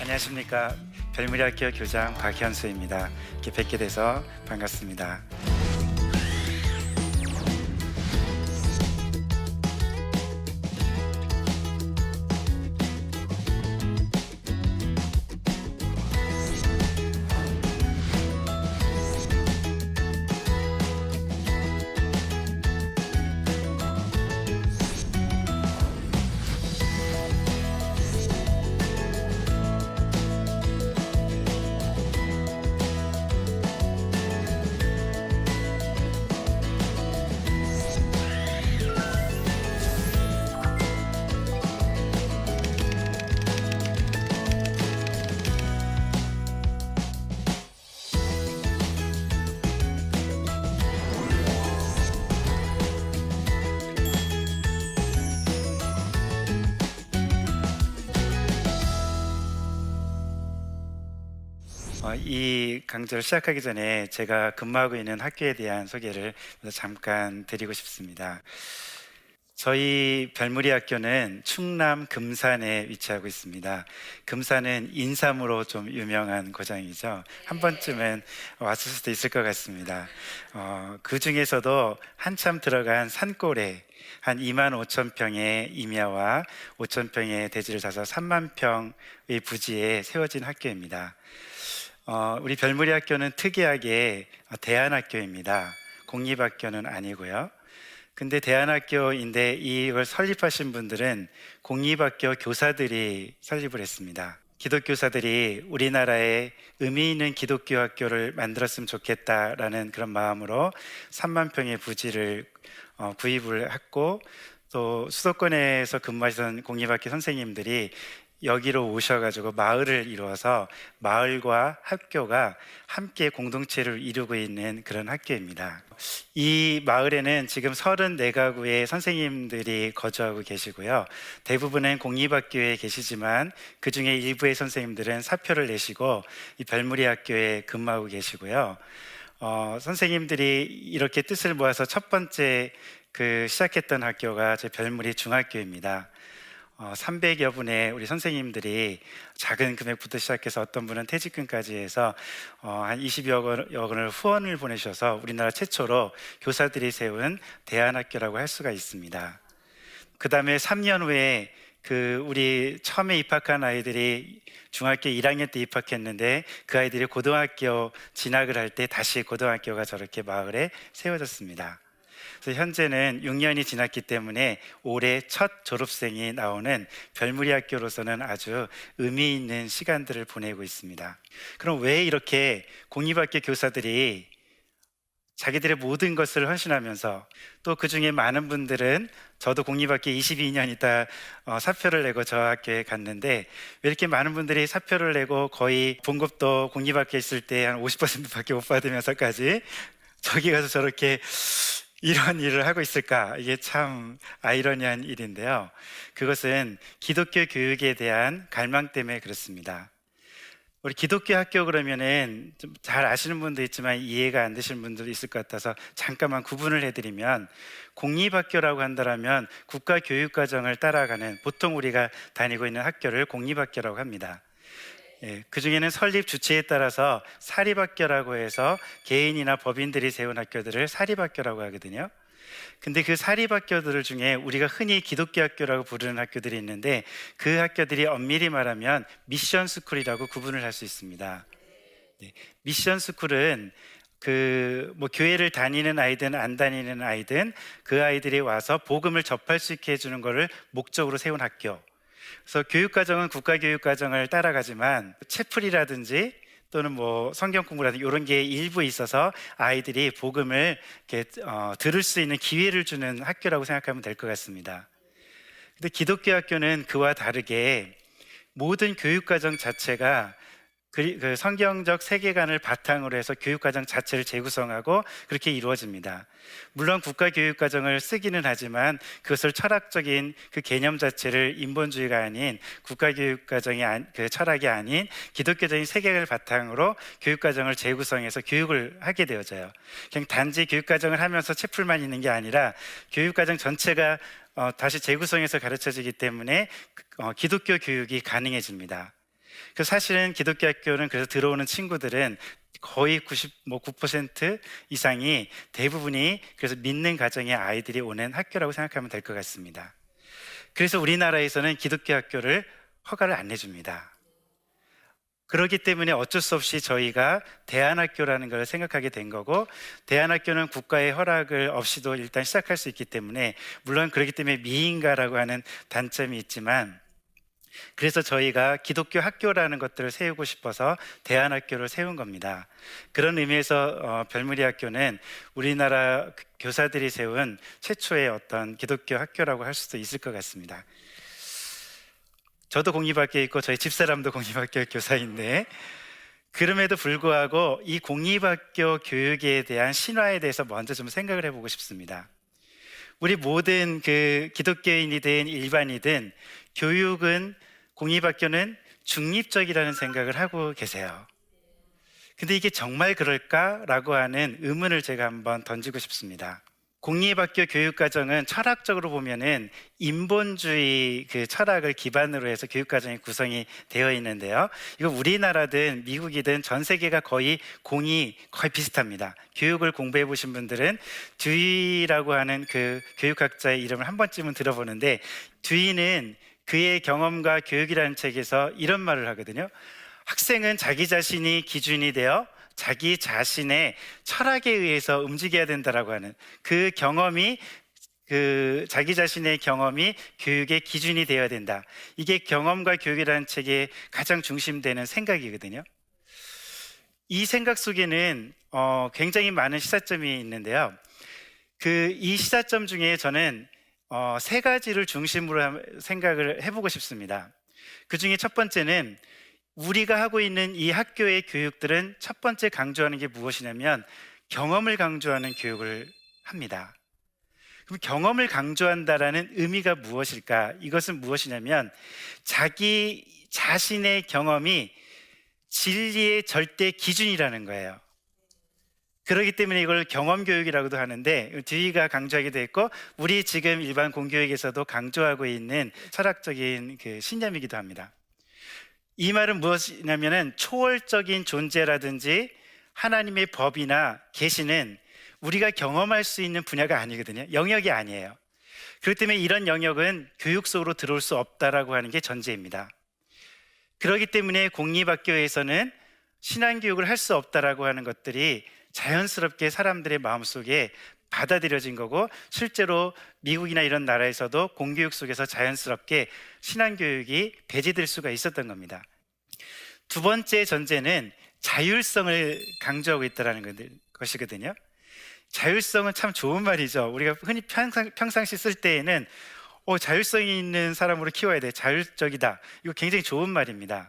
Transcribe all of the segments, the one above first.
안녕하십니까. 별무리학교 교장 박현수입니다. 이렇게 뵙게 돼서 반갑습니다. 이 강좌를 시작하기 전에 제가 근무하고 있는 학교에 대한 소개를 잠깐 드리고 싶습니다. 저희 별무리 학교는 충남 금산에 위치하고 있습니다. 금산은 인삼으로 좀 유명한 고장이죠. 한 번쯤은 왔을 수도 있을 것 같습니다. 그 중에서도 한참 들어간 산골에 한 25,000평의 임야와 5,000평의 대지를 사서 3만 평의 부지에 세워진 학교입니다. 우리 별무리 학교는 특이하게 대안학교입니다. 공립학교는 아니고요. 근데 대안학교인데 이걸 설립하신 분들은 공립학교 교사들이 설립을 했습니다. 기독교사들이 우리나라에 의미 있는 기독교 학교를 만들었으면 좋겠다라는 그런 마음으로 3만 평의 부지를 구입을 했고, 또 수도권에서 근무하시던 공립학교 선생님들이 여기로 오셔가지고 마을을 이루어서 마을과 학교가 함께 공동체를 이루고 있는 그런 학교입니다. 이 마을에는 지금 34가구의 선생님들이 거주하고 계시고요. 대부분은 공립학교에 계시지만 그 중에 일부의 선생님들은 사표를 내시고 이 별무리 학교에 근무하고 계시고요. 선생님들이 이렇게 뜻을 모아서 첫 번째 시작했던 학교가 제 별무리 중학교입니다. 300여 분의 우리 선생님들이 작은 금액부터 시작해서 어떤 분은 퇴직금까지 해서 한 20여 원을 후원을 보내셔서 우리나라 최초로 교사들이 세운 대안학교라고 할 수가 있습니다. 그 다음에 3년 후에 우리 처음에 입학한 아이들이 중학교 1학년 때 입학했는데 그 아이들이 고등학교 진학을 할 때 다시 고등학교가 저렇게 마을에 세워졌습니다. 그래서 현재는 6년이 지났기 때문에 올해 첫 졸업생이 나오는 별무리 학교로서는 아주 의미 있는 시간들을 보내고 있습니다. 그럼 왜 이렇게 공립학교 교사들이 자기들의 모든 것을 헌신하면서, 또 그 중에 많은 분들은, 저도 공립학교 22년 있다 사표를 내고 저 학교에 갔는데, 왜 이렇게 많은 분들이 사표를 내고 거의 봉급도 공립학교에 있을 때 한 50%밖에 못 받으면서까지 저기 가서 저렇게 이런 일을 하고 있을까? 이게 참 아이러니한 일인데요. 그것은 기독교 교육에 대한 갈망 때문에 그렇습니다. 우리 기독교 학교 그러면은 좀 잘 아시는 분도 있지만 이해가 안 되시는 분들도 있을 것 같아서 잠깐만 구분을 해드리면, 공립학교라고 한다면 국가교육과정을 따라가는, 보통 우리가 다니고 있는 학교를 공립학교라고 합니다. 그 중에는 설립 주체에 따라서 사립학교라고 해서 개인이나 법인들이 세운 학교들을 사립학교라고 하거든요. 근데 그 사립학교들 중에 우리가 흔히 기독교 학교라고 부르는 학교들이 있는데, 그 학교들이 엄밀히 말하면 미션 스쿨이라고 구분을 할 수 있습니다. 미션 스쿨은 교회를 다니는 아이든 안 다니는 아이든 그 아이들이 와서 복음을 접할 수 있게 해주는 것을 목적으로 세운 학교. 그래서 교육과정은 국가교육과정을 따라가지만 채플이라든지 또는 성경 공부라든지 이런 게 일부 있어서 아이들이 복음을 들을 수 있는 기회를 주는 학교라고 생각하면 될 것 같습니다. 근데 기독교 학교는 그와 다르게 모든 교육과정 자체가 그 성경적 세계관을 바탕으로 해서 교육과정 자체를 재구성하고 그렇게 이루어집니다. 물론 국가교육과정을 쓰기는 하지만 그것을 철학적인 그 개념 자체를 인본주의가 아닌 국가교육과정이 그 철학이 아닌 기독교적인 세계관을 바탕으로 교육과정을 재구성해서 교육을 하게 되어져요. 그냥 단지 교육과정을 하면서 채플만 있는 게 아니라 교육과정 전체가 다시 재구성해서 가르쳐지기 때문에 기독교 교육이 가능해집니다. 그 사실은 기독교 학교는 그래서 들어오는 친구들은 거의 99% 이상이 대부분이 그래서 믿는 가정의 아이들이 오는 학교라고 생각하면 될 것 같습니다. 그래서 우리나라에서는 기독교 학교를 허가를 안 해줍니다. 그렇기 때문에 어쩔 수 없이 저희가 대안학교라는 걸 생각하게 된 거고, 대안학교는 국가의 허락을 없이도 일단 시작할 수 있기 때문에, 물론 그렇기 때문에 미인가라고 하는 단점이 있지만, 그래서 저희가 기독교 학교라는 것들을 세우고 싶어서 대안학교를 세운 겁니다. 그런 의미에서 별무리 학교는 우리나라 교사들이 세운 최초의 어떤 기독교 학교라고 할 수도 있을 것 같습니다. 저도 공립학교에 있고 저희 집사람도 공립학교 교사인데, 그럼에도 불구하고 이 공립학교 교육에 대한 신화에 대해서 먼저 좀 생각을 해보고 싶습니다. 우리 모든 그 기독교인이든 일반이든 교육은, 공립학교는 중립적이라는 생각을 하고 계세요. 근데 이게 정말 그럴까라고 하는 의문을 제가 한번 던지고 싶습니다. 공립학교 교육과정은 철학적으로 보면은 인본주의 그 철학을 기반으로 해서 교육과정이 구성이 되어 있는데요. 이거 우리나라든 미국이든 전 세계가 거의 공이 거의 비슷합니다. 교육을 공부해 보신 분들은 듀이라고 하는 그 교육학자의 이름을 한 번쯤은 들어보는데, 듀이는 그의 경험과 교육이라는 책에서 이런 말을 하거든요. 학생은 자기 자신이 기준이 되어 자기 자신의 철학에 의해서 움직여야 된다라고 하는 그 경험이, 그 자기 자신의 경험이 교육의 기준이 되어야 된다. 이게 경험과 교육이라는 책의 가장 중심되는 생각이거든요. 이 생각 속에는 굉장히 많은 시사점이 있는데요. 이 시사점 중에 저는 세 가지를 중심으로 생각을 해보고 싶습니다. 그 중에 첫 번째는, 우리가 하고 있는 이 학교의 교육들은 첫 번째 강조하는 게 무엇이냐면 경험을 강조하는 교육을 합니다. 그럼 경험을 강조한다라는 의미가 무엇일까? 이것은 무엇이냐면 자기 자신의 경험이 진리의 절대 기준이라는 거예요. 그렇기 때문에 이걸 경험교육이라고도 하는데, 듀이가 강조하기도 했고 우리 지금 일반 공교육에서도 강조하고 있는 철학적인 그 신념이기도 합니다. 이 말은 무엇이냐면은 초월적인 존재라든지 하나님의 법이나 계시는 우리가 경험할 수 있는 분야가 아니거든요. 영역이 아니에요. 그렇기 때문에 이런 영역은 교육 속으로 들어올 수 없다라고 하는 게 전제입니다. 그렇기 때문에 공립학교에서는 신앙교육을 할 수 없다라고 하는 것들이 자연스럽게 사람들의 마음속에 받아들여진 거고, 실제로 미국이나 이런 나라에서도 공교육 속에서 자연스럽게 신앙교육이 배제될 수가 있었던 겁니다. 두 번째 전제는 자율성을 강조하고 있다는 것이거든요. 자율성은 참 좋은 말이죠. 우리가 흔히 평상시 쓸 때에는 자율성이 있는 사람으로 키워야 돼, 자율적이다, 이거 굉장히 좋은 말입니다.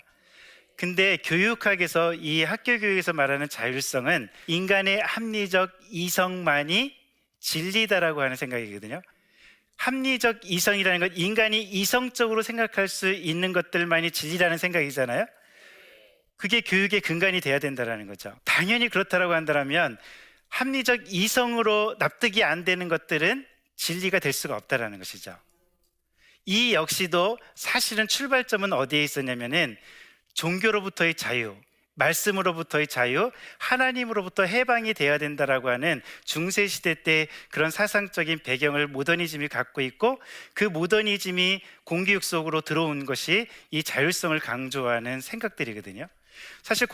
근데 교육학에서, 이 학교 교육에서 말하는 자율성은 인간의 합리적 이성만이 진리다라고 하는 생각이거든요. 합리적 이성이라는 건 인간이 이성적으로 생각할 수 있는 것들만이 진리라는 생각이잖아요. 그게 교육의 근간이 돼야 된다는 거죠. 당연히 그렇다라고 한다면 합리적 이성으로 납득이 안 되는 것들은 진리가 될 수가 없다는 것이죠. 이 역시도 사실은 출발점은 어디에 있었냐면은 종교로부터의 자유, 말씀으로부터의 자유, 하나님으로부터 해방이 되어야 된다라고 하는 중세시대 때 그런 사상적인 배경을 모더니즘이 갖고 있고, 그 모더니즘이 공교육 속으로 들어온 것이 이 자율성을 강조하는 생각들이거든요. 사실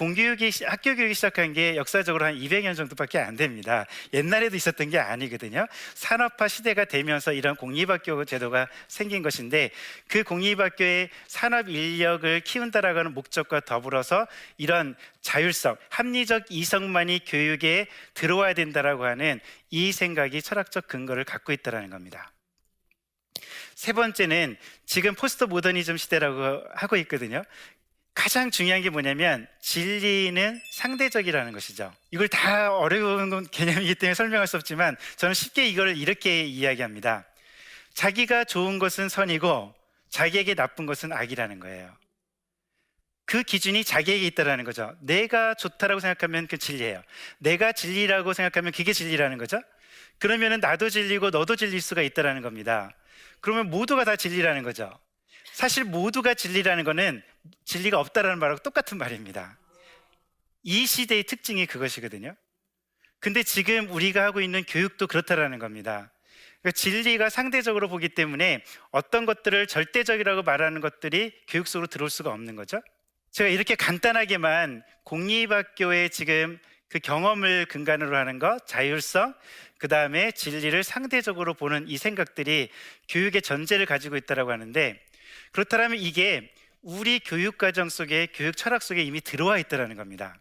학교 교육이 시작한 게 역사적으로 한 200년 정도밖에 안 됩니다. 옛날에도 있었던 게 아니거든요. 산업화 시대가 되면서 이런 공립학교 제도가 생긴 것인데, 그 공립학교의 산업 인력을 키운다라고 하는 목적과 더불어서 이런 자율성, 합리적 이성만이 교육에 들어와야 된다라고 하는 이 생각이 철학적 근거를 갖고 있다는 겁니다. 세 번째는 지금 포스트 모더니즘 시대라고 하고 있거든요. 가장 중요한 게 뭐냐면 진리는 상대적이라는 것이죠. 이걸 다 어려운 개념이기 때문에 설명할 수 없지만 저는 쉽게 이걸 이렇게 이야기합니다. 자기가 좋은 것은 선이고 자기에게 나쁜 것은 악이라는 거예요. 그 기준이 자기에게 있다는 거죠. 내가 좋다라고 생각하면 그 진리예요. 내가 진리라고 생각하면 그게 진리라는 거죠. 그러면 나도 진리고 너도 진리일 수가 있다는 겁니다. 그러면 모두가 다 진리라는 거죠. 사실 모두가 진리라는 거는 진리가 없다라는 말하고 똑같은 말입니다. 이 시대의 특징이 그것이거든요. 근데 지금 우리가 하고 있는 교육도 그렇다라는 겁니다. 그러니까 진리가 상대적으로 보기 때문에 어떤 것들을 절대적이라고 말하는 것들이 교육 속으로 들어올 수가 없는 거죠. 제가 이렇게 간단하게만 공립학교의 지금 그 경험을 근간으로 하는 것, 자율성, 그 다음에 진리를 상대적으로 보는 이 생각들이 교육의 전제를 가지고 있다고 하는데, 그렇다면 이게 우리 교육과정 속에, 교육 철학 속에 이미 들어와 있다는 겁니다.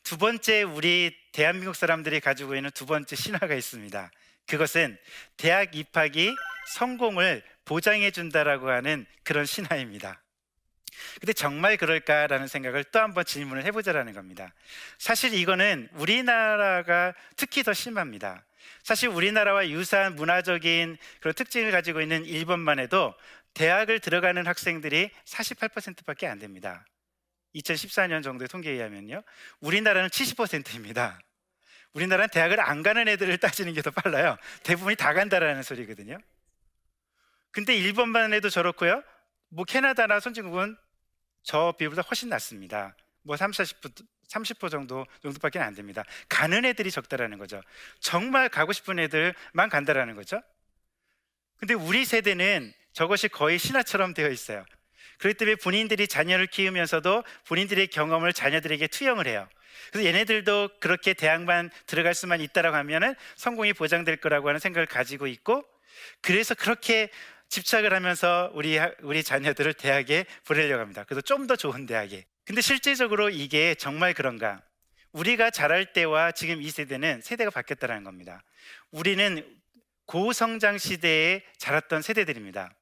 두 번째, 우리 대한민국 사람들이 가지고 있는 두 번째 신화가 있습니다. 그것은 대학 입학이 성공을 보장해 준다라고 하는 그런 신화입니다. 근데 정말 그럴까라는 생각을 또 한번 질문을 해보자라는 겁니다. 사실 이거는 우리나라가 특히 더 심합니다. 사실 우리나라와 유사한 문화적인 그런 특징을 가지고 있는 일본만 해도 대학을 들어가는 학생들이 48%밖에 안 됩니다. 2014년 정도의 통계에 의하면요, 우리나라는 70%입니다. 우리나라는 대학을 안 가는 애들을 따지는 게 더 빨라요. 대부분이 다 간다라는 소리거든요. 근데 일본만 해도 저렇고요, 뭐 캐나다나 선진국은 저 비율보다 훨씬 낮습니다. 뭐 30% 정도밖에 안 됩니다. 가는 애들이 적다라는 거죠. 정말 가고 싶은 애들만 간다라는 거죠. 근데 우리 세대는 저것이 거의 신화처럼 되어 있어요. 그렇기 때문에 본인들이 자녀를 키우면서도 본인들의 경험을 자녀들에게 투영을 해요. 그래서 얘네들도 그렇게 대학만 들어갈 수만 있다라고 하면은 성공이 보장될 거라고 하는 생각을 가지고 있고, 그래서 그렇게 집착을 하면서 우리 자녀들을 대학에 보내려고 합니다. 그래서 좀 더 좋은 대학에. 근데 실제적으로 이게 정말 그런가? 우리가 자랄 때와 지금 이 세대는 세대가 바뀌었다는 겁니다. 우리는 고성장 시대에 자랐던 세대들입니다.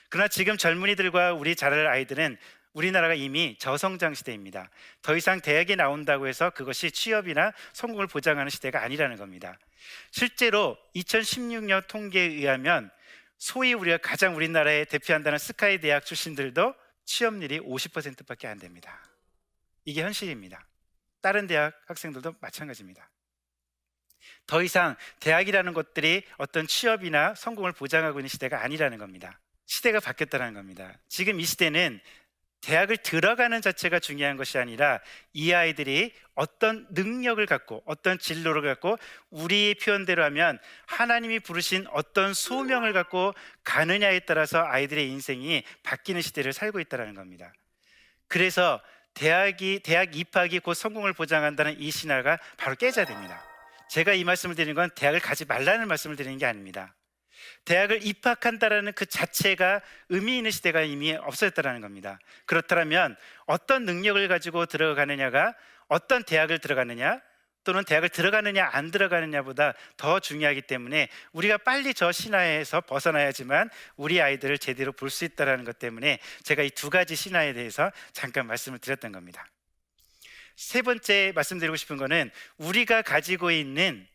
그러나 지금 젊은이들과 우리 자랄 아이들은 우리나라가 이미 저성장 시대입니다. 더 이상 대학에 나온다고 해서 그것이 취업이나 성공을 보장하는 시대가 아니라는 겁니다. 실제로 2016년 통계에 의하면 소위 우리가 가장 우리나라에 대표한다는 스카이 대학 출신들도 취업률이 50%밖에 안 됩니다. 이게 현실입니다. 다른 대학 학생들도 마찬가지입니다. 더 이상 대학이라는 것들이 어떤 취업이나 성공을 보장하고 있는 시대가 아니라는 겁니다. 시대가 바뀌었다는 겁니다. 지금 이 시대는 대학을 들어가는 자체가 중요한 것이 아니라 이 아이들이 어떤 능력을 갖고 어떤 진로를 갖고, 우리의 표현대로 하면 하나님이 부르신 어떤 소명을 갖고 가느냐에 따라서 아이들의 인생이 바뀌는 시대를 살고 있다는 겁니다. 그래서 대학 입학이 곧 성공을 보장한다는 이 신화가 바로 깨져야 됩니다. 제가 이 말씀을 드리는 건 대학을 가지 말라는 말씀을 드리는 게 아닙니다. 대학을 입학한다라는 그 자체가 의미 있는 시대가 이미 없어졌다는 겁니다. 그렇다면 어떤 능력을 가지고 들어가느냐가 어떤 대학을 들어가느냐 또는 대학을 들어가느냐 안 들어가느냐보다 더 중요하기 때문에 우리가 빨리 저 신화에서 벗어나야지만 우리 아이들을 제대로 볼 수 있다는 것 때문에 제가 이 두 가지 신화에 대해서 잠깐 말씀을 드렸던 겁니다. 세 번째 말씀드리고 싶은 거는 우리가 가지고 있는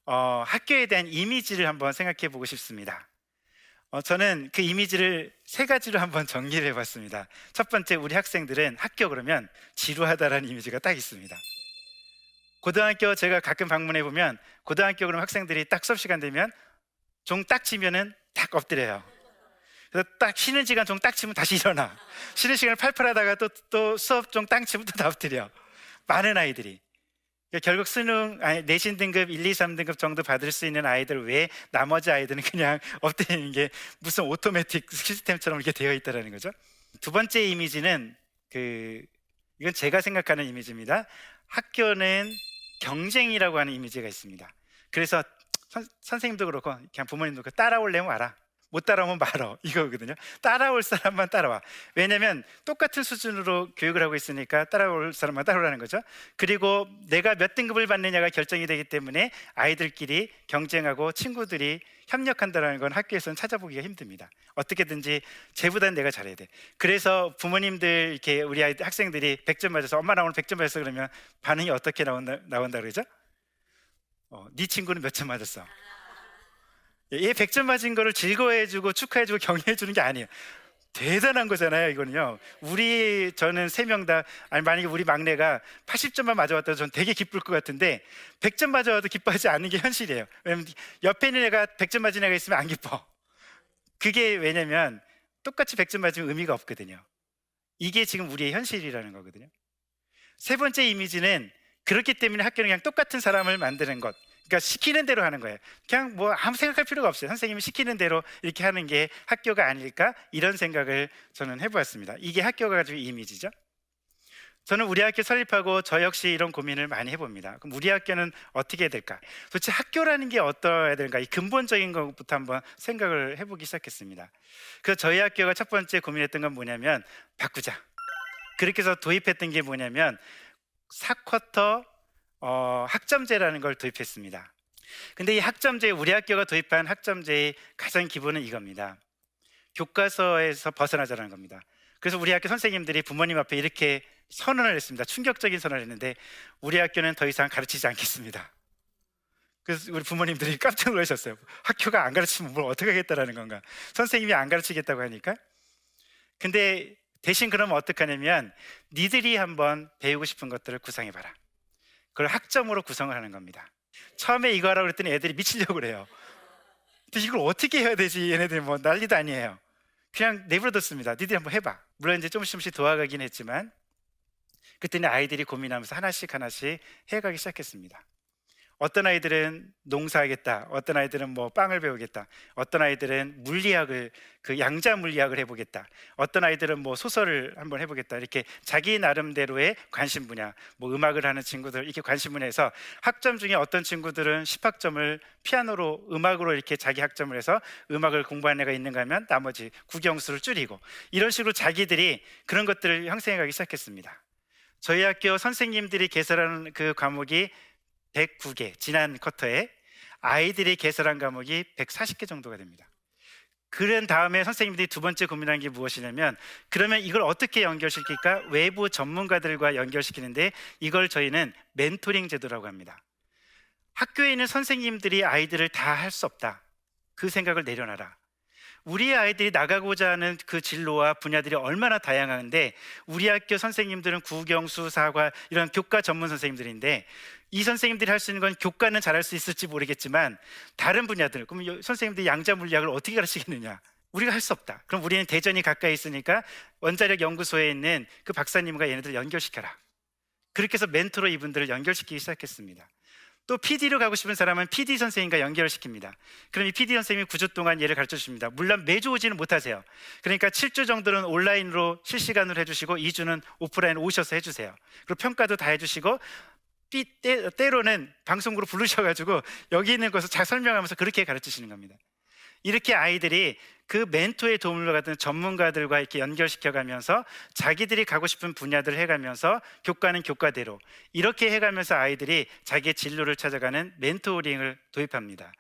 학교에 대한 이미지를 한번 생각해 보고 싶습니다. 저는 그 이미지를 세 가지로 한번 정리를 해봤습니다. 첫 번째, 우리 학생들은 학교 그러면 지루하다라는 이미지가 딱 있습니다. 고등학교 제가 가끔 방문해 보면 고등학교 그럼 학생들이 딱 수업 시간 되면 종 딱 치면은 딱 엎드려요. 그래서 딱 쉬는 시간 종 딱 치면 다시 일어나. 쉬는 시간을 팔팔하다가 또 수업 종 딱 치면 또 다 엎드려. 많은 아이들이. 결국 내신 등급 1, 2, 3등급 정도 받을 수 있는 아이들 외에 나머지 아이들은 그냥 엎드리는 게 무슨 오토매틱 시스템처럼 이렇게 되어 있다는 거죠. 두 번째 이미지는 이건 제가 생각하는 이미지입니다. 학교는 경쟁이라고 하는 이미지가 있습니다. 그래서 선생님도 그렇고 그냥 부모님도 그렇고 따라오려면 와라, 못 따라오면 말어, 이거거든요. 따라올 사람만 따라와. 왜냐면 똑같은 수준으로 교육을 하고 있으니까 따라올 사람만 따라오라는 거죠. 그리고 내가 몇 등급을 받느냐가 결정이 되기 때문에 아이들끼리 경쟁하고 친구들이 협력한다는 건 학교에서는 찾아보기가 힘듭니다. 어떻게든지 쟤보다는 내가 잘해야 돼. 그래서 부모님들 이렇게 우리 학생들이 100점 맞아서 엄마 나 오늘 100점 맞았어 그러면 반응이 어떻게 나온다 그러죠? 네 친구는 몇 점 맞았어? 얘 100점 맞은 거를 즐거워해주고 축하해주고 격려해주는 게 아니에요. 대단한 거잖아요. 이거는요. 저는 3명 다, 만약에 우리 막내가 80점만 맞아왔다고 전 되게 기쁠 것 같은데 100점 맞아와도 기뻐하지 않는 게 현실이에요. 왜냐면 옆에 있는 애가 100점 맞은 애가 있으면 안 기뻐. 그게 왜냐면 똑같이 100점 맞으면 의미가 없거든요. 이게 지금 우리의 현실이라는 거거든요. 세 번째 이미지는 그렇기 때문에 학교는 그냥 똑같은 사람을 만드는 것. 그러니까 시키는 대로 하는 거예요. 그냥 뭐 아무 생각할 필요가 없어요. 선생님이 시키는 대로 이렇게 하는 게 학교가 아닐까? 이런 생각을 저는 해보았습니다. 이게 학교가 가지고 이미지죠. 저는 우리 학교 설립하고 저 역시 이런 고민을 많이 해봅니다. 그럼 우리 학교는 어떻게 해야 될까? 도대체 학교라는 게 어떠해야 될까? 이 근본적인 것부터 한번 생각을 해보기 시작했습니다. 그래서 저희 학교가 첫 번째 고민했던 건 뭐냐면 바꾸자. 그렇게 해서 도입했던 게 뭐냐면 4쿼터 학점제라는 걸 도입했습니다. 근데 이 학점제, 우리 학교가 도입한 학점제의 가장 기본은 이겁니다. 교과서에서 벗어나자라는 겁니다. 그래서 우리 학교 선생님들이 부모님 앞에 이렇게 선언을 했습니다. 충격적인 선언을 했는데 우리 학교는 더 이상 가르치지 않겠습니다. 그래서 우리 부모님들이 깜짝 놀라셨어요. 학교가 안 가르치면 뭘 어떻게 하겠다라는 건가? 선생님이 안 가르치겠다고 하니까. 근데 대신 그러면 어떡하냐면 니들이 한번 배우고 싶은 것들을 구상해봐라. 그걸 학점으로 구성을 하는 겁니다. 처음에 이거 하라고 그랬더니 애들이 미치려고 그래요. 근데 이걸 어떻게 해야 되지? 얘네들 뭐 난리도 아니에요. 그냥 내버려뒀습니다. 니들이 한번 해봐. 물론 이제 조금씩 도와가긴 했지만 그때는 아이들이 고민하면서 하나씩 해가기 시작했습니다. 어떤 아이들은 농사하겠다, 어떤 아이들은 뭐 빵을 배우겠다, 어떤 아이들은 물리학을 그 양자 물리학을 해보겠다, 어떤 아이들은 뭐 소설을 한번 해보겠다. 이렇게 자기 나름대로의 관심 분야, 뭐 음악을 하는 친구들 이렇게 관심 분야에서 학점 중에 어떤 친구들은 10학점을 피아노로 음악으로 이렇게 자기 학점을 해서 음악을 공부하는 애가 있는가 하면 나머지 국영수를 줄이고 이런 식으로 자기들이 그런 것들을 형성해가기 시작했습니다. 저희 학교 선생님들이 개설하는 그 과목이 109개, 지난 쿼터에 아이들이 개설한 과목이 140개 정도가 됩니다. 그런 다음에 선생님들이 두 번째 고민한 게 무엇이냐면 그러면 이걸 어떻게 연결시킬까? 외부 전문가들과 연결시키는데 이걸 저희는 멘토링 제도라고 합니다. 학교에 있는 선생님들이 아이들을 다 할 수 없다. 그 생각을 내려놔라. 우리 아이들이 나가고자 하는 그 진로와 분야들이 얼마나 다양한데 우리 학교 선생님들은 국영수, 사과 이런 교과 전문 선생님들인데 이 선생님들이 할 수 있는 건 교과는 잘할 수 있을지 모르겠지만 다른 분야들, 그럼 선생님들이 양자 물리학을 어떻게 가르치겠느냐? 우리가 할 수 없다. 그럼 우리는 대전이 가까이 있으니까 원자력 연구소에 있는 그 박사님과 얘네들 연결시켜라. 그렇게 해서 멘토로 이분들을 연결시키기 시작했습니다. 또 PD로 가고 싶은 사람은 PD 선생님과 연결을 시킵니다. 그럼 이 PD 선생님이 9주 동안 얘를 가르쳐 주십니다. 물론 매주 오지는 못하세요. 그러니까 7주 정도는 온라인으로 실시간으로 해주시고 2주는 오프라인 오셔서 해주세요. 그리고 평가도 다 해주시고 때로는 방송국으로 부르셔가지고 여기 있는 것을 잘 설명하면서 그렇게 가르치시는 겁니다. 이렇게 아이들이 그 멘토의 도움을 받은 전문가들과 이렇게 연결시켜가면서 자기들이 가고 싶은 분야들을 해가면서 교과는 교과대로 이렇게 해가면서 아이들이 자기의 진로를 찾아가는 멘토링을 도입합니다.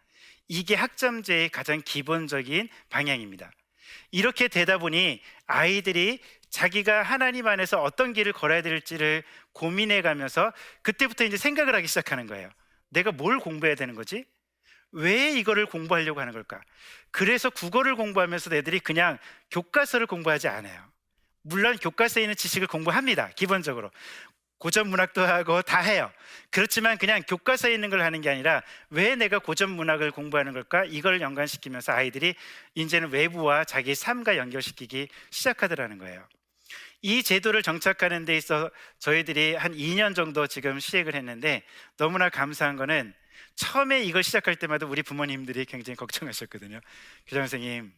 이게 학점제의 가장 기본적인 방향입니다. 이렇게 되다 보니 아이들이 자기가 하나님 안에서 어떤 길을 걸어야 될지를 고민해 가면서 그때부터 이제 생각을 하기 시작하는 거예요. 내가 뭘 공부해야 되는 거지? 왜 이거를 공부하려고 하는 걸까? 그래서 국어를 공부하면서 애들이 그냥 교과서를 공부하지 않아요. 물론 교과서에 있는 지식을 공부합니다. 기본적으로 고전 문학도 하고 다 해요. 그렇지만 그냥 교과서에 있는 걸 하는 게 아니라 왜 내가 고전 문학을 공부하는 걸까? 이걸 연관시키면서 아이들이 이제는 외부와 자기 삶과 연결시키기 시작하더라는 거예요. 이 제도를 정착하는 데 있어 저희들이 한 2년 정도 지금 시행을 했는데 너무나 감사한 거는 처음에 이걸 시작할 때마다 우리 부모님들이 굉장히 걱정하셨거든요. 교장 선생님,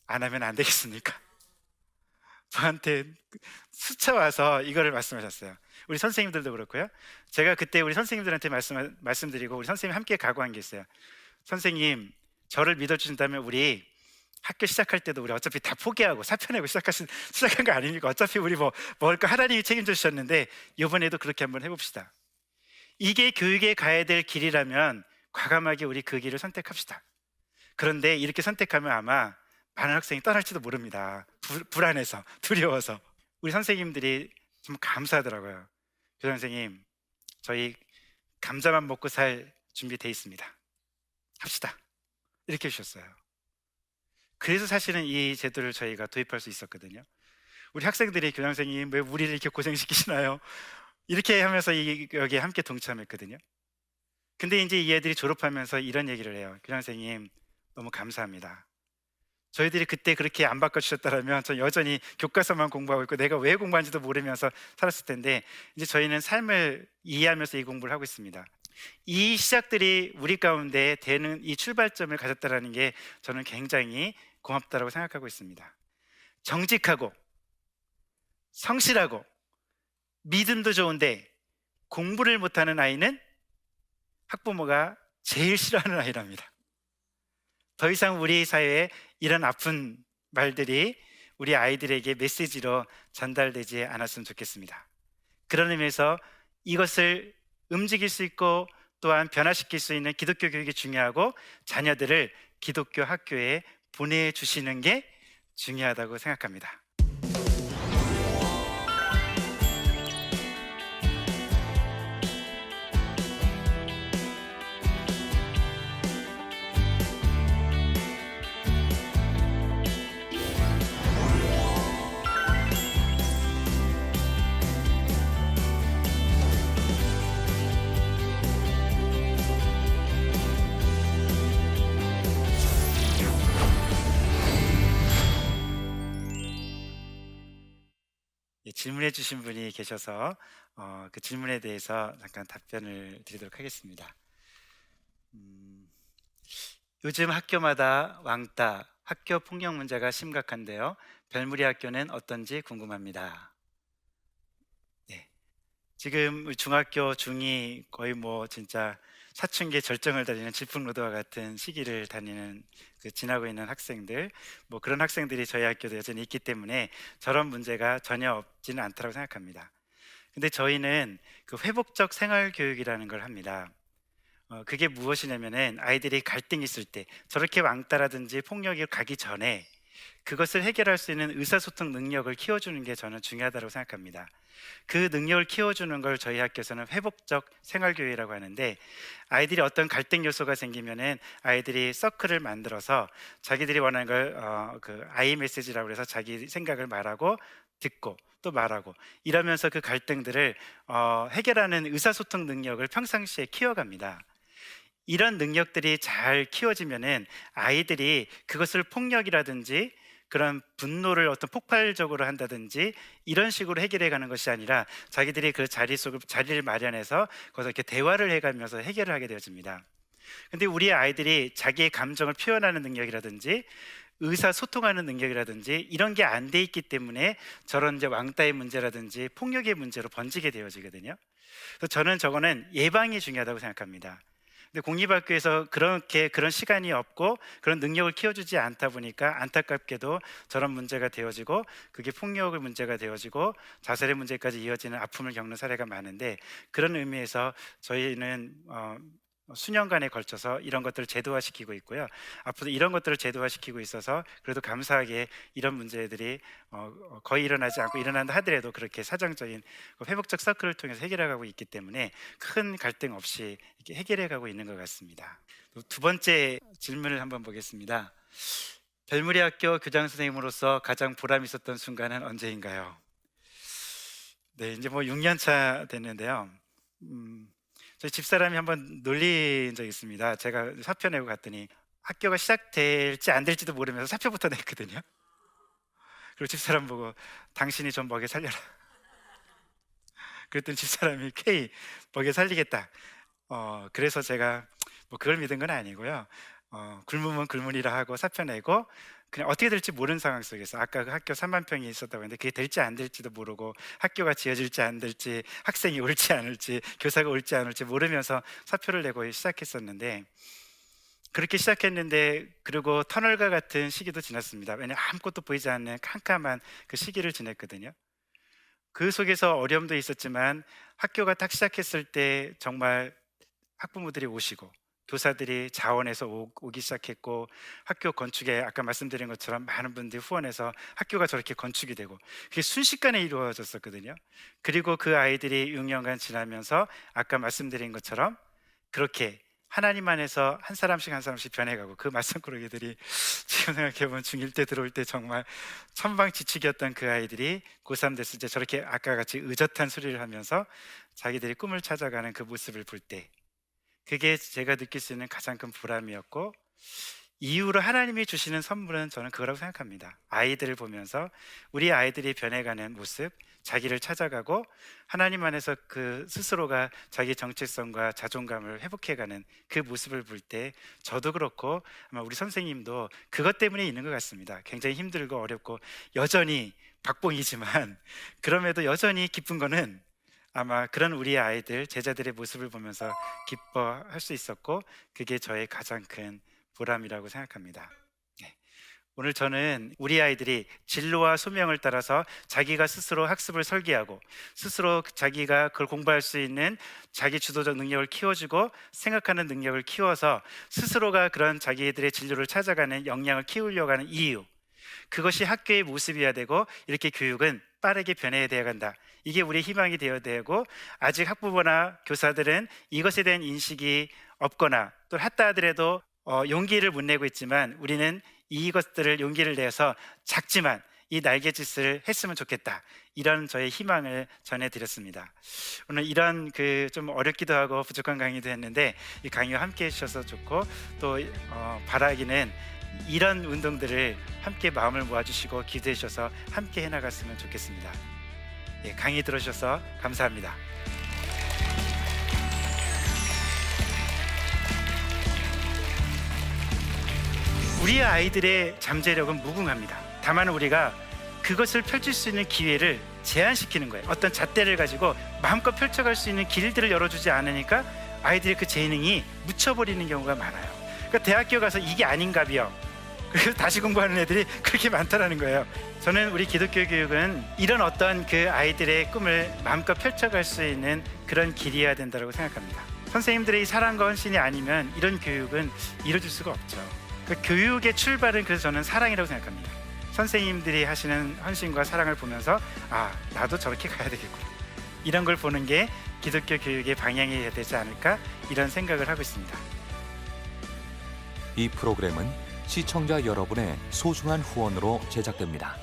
안 하면 안 되겠습니까? 저한테 스쳐 와서 이거를 말씀하셨어요. 우리 선생님들도 그렇고요. 제가 그때 우리 선생님들한테 말씀드리고 우리 선생님이 함께 각오한 게 있어요. 선생님, 저를 믿어주신다면 우리 학교 시작할 때도 우리 어차피 다 포기하고 사표 내고 시작한 거 아닙니까? 어차피 우리 뭐 먹을까 하나님이 책임져 주셨는데 이번에도 그렇게 한번 해봅시다. 이게 교육에 가야 될 길이라면 과감하게 우리 그 길을 선택합시다. 그런데 이렇게 선택하면 아마 많은 학생이 떠날지도 모릅니다. 불안해서, 두려워서. 우리 선생님들이 좀 감사하더라고요. 교장 선생님, 저희 감자만 먹고 살 준비돼 있습니다. 합시다. 이렇게 해주셨어요. 그래서 사실은 이 제도를 저희가 도입할 수 있었거든요. 우리 학생들이 교장 선생님 왜 우리를 이렇게 고생시키시나요? 이렇게 하면서 여기에 함께 동참했거든요. 근데 이제 이 애들이 졸업하면서 이런 얘기를 해요. 교장 선생님 너무 감사합니다. 저희들이 그때 그렇게 안 바꿔주셨더라면 전 여전히 교과서만 공부하고 있고 내가 왜 공부하는지도 모르면서 살았을 텐데, 이제 저희는 삶을 이해하면서 이 공부를 하고 있습니다. 이 시작들이 우리 가운데 되는 이 출발점을 가졌다는 게 저는 굉장히 고맙다고 생각하고 있습니다. 정직하고 성실하고 믿음도 좋은데 공부를 못하는 아이는 학부모가 제일 싫어하는 아이랍니다. 더 이상 우리 사회에 이런 아픈 말들이 우리 아이들에게 메시지로 전달되지 않았으면 좋겠습니다. 그런 의미에서 이것을 움직일 수 있고 또한 변화시킬 수 있는 기독교 교육이 중요하고, 자녀들을 기독교 학교에 보내주시는 게 중요하다고 생각합니다. 예, 질문해 주신 분이 계셔서 그 질문에 대해서 잠깐 답변을 드리도록 하겠습니다. 음, 요즘 학교마다 왕따, 학교 폭력 문제가 심각한데요. 별무리 학교는 어떤지 궁금합니다. 네, 지금 중학교 중2 거의 뭐 진짜 사춘기 절정을 달리는 질풍노도와 같은 시기를 다니는 지나고 있는 학생들, 뭐 그런 학생들이 저희 학교도 여전히 있기 때문에 저런 문제가 전혀 없지는 않다고 생각합니다. 근데 저희는 그 회복적 생활 교육이라는 걸 합니다. 그게 무엇이냐면은 아이들이 갈등이 있을 때, 저렇게 왕따라든지 폭력이 가기 전에 그것을 해결할 수 있는 의사소통 능력을 키워주는 게 저는 중요하다고 생각합니다. 그 능력을 키워주는 걸 저희 학교에서는 회복적 생활교육이라고 하는데, 아이들이 어떤 갈등 요소가 생기면은 아이들이 서클을 만들어서 자기들이 원하는 걸 그 아이 메시지라고 해서 자기 생각을 말하고 듣고 또 말하고 이러면서 그 갈등들을 해결하는 의사소통 능력을 평상시에 키워갑니다. 이런 능력들이 잘 키워지면은 아이들이 그것을 폭력이라든지 그런 분노를 어떤 폭발적으로 한다든지 이런 식으로 해결해 가는 것이 아니라 자기들이 그 자리를 마련해서 거기서 이렇게 대화를 해가면서 해결을 하게 되어집니다. 근데 우리 아이들이 자기의 감정을 표현하는 능력이라든지 의사소통하는 능력이라든지 이런 게 안 돼 있기 때문에 저런 이제 왕따의 문제라든지 폭력의 문제로 번지게 되어지거든요. 그래서 저는 저거는 예방이 중요하다고 생각합니다. 근데 공립학교에서 그런 시간이 없고 그런 능력을 키워주지 않다 보니까 안타깝게도 저런 문제가 되어지고, 그게 폭력의 문제가 되어지고 자살의 문제까지 이어지는 아픔을 겪는 사례가 많은데, 그런 의미에서 저희는 수년간에 걸쳐서 이런 것들을 제도화시키고 있고요. 앞으로 이런 것들을 제도화시키고 있어서 그래도 감사하게 이런 문제들이 거의 일어나지 않고, 일어난다 하더라도 그렇게 사정적인 회복적 서클을 통해서 해결해가고 있기 때문에 큰 갈등 없이 이렇게 해결해가고 있는 것 같습니다. 두 번째 질문을 한번 보겠습니다. 별무리 학교 교장 선생님으로서 가장 보람 있었던 순간은 언제인가요? 네, 이제 뭐 6년 차 됐는데요. 저희 집사람이 한번 놀린 적이 있습니다. 제가 사표 내고 갔더니 학교가 시작될지 안 될지도 모르면서 사표부터 냈거든요. 그리고 집사람 보고 당신이 좀 먹여 살려라. 그랬더니 집사람이 K 먹여 살리겠다. 그래서 제가 뭐 그걸 믿은 건 아니고요. 굶으면 굶으리라 하고 사표 내고 그냥 어떻게 될지 모르는 상황 속에서, 아까 그 학교 3만 평이 있었다고 했는데 그게 될지 안 될지도 모르고 학교가 지어질지 안 될지 학생이 올지 안 올지 교사가 올지 안 올지 모르면서 사표를 내고 시작했었는데, 그렇게 시작했는데 그리고 터널과 같은 시기도 지났습니다. 왜냐하면 아무것도 보이지 않는 캄캄한 그 시기를 지냈거든요. 그 속에서 어려움도 있었지만 학교가 딱 시작했을 때 정말 학부모들이 오시고 교사들이 자원해서 오기 시작했고, 학교 건축에 아까 말씀드린 것처럼 많은 분들이 후원해서 학교가 저렇게 건축이 되고 그게 순식간에 이루어졌었거든요. 그리고 그 아이들이 6년간 지나면서 아까 말씀드린 것처럼 그렇게 하나님 안에서 한 사람씩 한 사람씩 변해가고, 그 말썽꾸러기들이 지금 생각해보면 중1 때 들어올 때 정말 천방지축이었던 그 아이들이 고3 됐을 때 저렇게 아까 같이 의젓한 소리를 하면서 자기들이 꿈을 찾아가는 그 모습을 볼 때, 그게 제가 느낄 수 있는 가장 큰 보람이었고, 이후로 하나님이 주시는 선물은 저는 그거라고 생각합니다. 아이들을 보면서 우리 아이들이 변해가는 모습, 자기를 찾아가고 하나님 안에서 그 스스로가 자기 정체성과 자존감을 회복해가는 그 모습을 볼 때 저도 그렇고 아마 우리 선생님도 그것 때문에 있는 것 같습니다. 굉장히 힘들고 어렵고 여전히 박봉이지만 그럼에도 여전히 기쁜 거는 아마 그런 우리 아이들, 제자들의 모습을 보면서 기뻐할 수 있었고 그게 저의 가장 큰 보람이라고 생각합니다. 네. 오늘 저는 우리 아이들이 진로와 소명을 따라서 자기가 스스로 학습을 설계하고 스스로 자기가 그걸 공부할 수 있는 자기 주도적 능력을 키워주고 생각하는 능력을 키워서 스스로가 그런 자기들의 진로를 찾아가는 역량을 키우려고 하는 이유, 그것이 학교의 모습이어야 되고 이렇게 교육은 빠르게 변해야 되어야 한다. 이게 우리의 희망이 되어야 되고 아직 학부모나 교사들은 이것에 대한 인식이 없거나 또 했다 하더라도 용기를 못 내고 있지만 우리는 이것들을 용기를 내서 작지만 이 날갯짓을 했으면 좋겠다. 이런 저의 희망을 전해드렸습니다. 오늘 이런 그 좀 어렵기도 하고 부족한 강의도 했는데 이 강의와 함께 해주셔서 좋고 또 바라기는 이런 운동들을 함께 마음을 모아주시고 기도해 주셔서 함께 해나갔으면 좋겠습니다. 예, 강의 들어주셔서 감사합니다. 우리 아이들의 잠재력은 무궁합니다. 다만 우리가 그것을 펼칠 수 있는 기회를 제한시키는 거예요. 어떤 잣대를 가지고 마음껏 펼쳐갈 수 있는 길들을 열어주지 않으니까 아이들의 그 재능이 묻혀버리는 경우가 많아요. 그러니까 대학교 가서 이게 아닌가비요. 그래서 다시 공부하는 애들이 그렇게 많다라는 거예요. 저는 우리 기독교 교육은 이런 어떤 그 아이들의 꿈을 마음껏 펼쳐갈 수 있는 그런 길이어야 된다고 생각합니다. 선생님들의 이 사랑과 헌신이 아니면 이런 교육은 이루어질 수가 없죠. 그 교육의 출발은 그래서 저는 사랑이라고 생각합니다. 선생님들이 하시는 헌신과 사랑을 보면서 아, 나도 저렇게 가야 되겠구나. 이런 걸 보는 게 기독교 교육의 방향이 되지 않을까 이런 생각을 하고 있습니다. 이 프로그램은 시청자 여러분의 소중한 후원으로 제작됩니다.